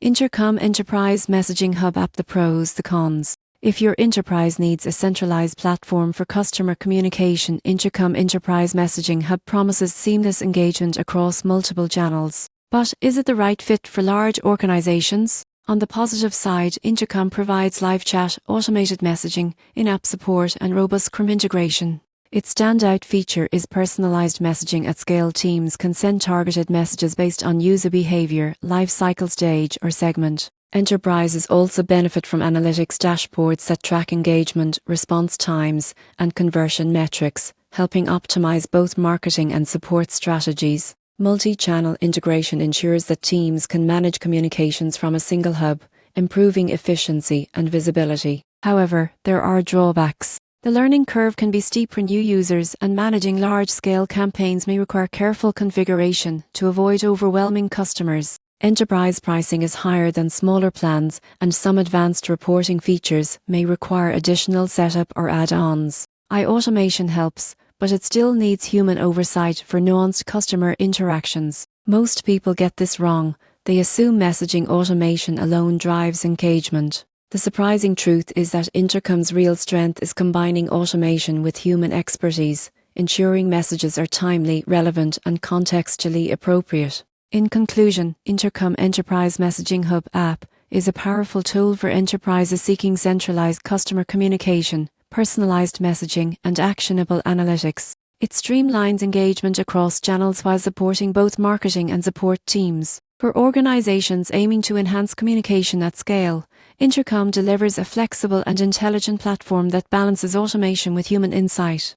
Intercom Enterprise Messaging Hub app. The pros, the cons. If your enterprise needs a centralized platform for customer communication, Intercom Enterprise Messaging Hub promises seamless engagement across multiple channels. But is it the right fit for large organizations? On the positive side, Intercom provides live chat, automated messaging, in-app support, and robust CRM integration. Its standout feature is personalized messaging at scale. Teams can send targeted messages based on user behavior, life cycle stage, or segment. Enterprises also benefit from analytics dashboards that track engagement, response times, and conversion metrics, helping optimize both marketing and support strategies. Multi-channel integration ensures that teams can manage communications from a single hub, improving efficiency and visibility. However, there are drawbacks. The learning curve can be steep for new users, and managing large-scale campaigns may require careful configuration to avoid overwhelming customers. Enterprise pricing is higher than smaller plans, and some advanced reporting features may require additional setup or add-ons. Automation helps, but it still needs human oversight for nuanced customer interactions. Most people get this wrong. They assume messaging automation alone drives engagement. The surprising truth is that Intercom's real strength is combining automation with human expertise, ensuring messages are timely, relevant, and contextually appropriate. In conclusion, Intercom Enterprise Messaging Hub app is a powerful tool for enterprises seeking centralized customer communication, personalized messaging, and actionable analytics. It streamlines engagement across channels while supporting both marketing and support teams. For organizations aiming to enhance communication at scale, Intercom delivers a flexible and intelligent platform that balances automation with human insight.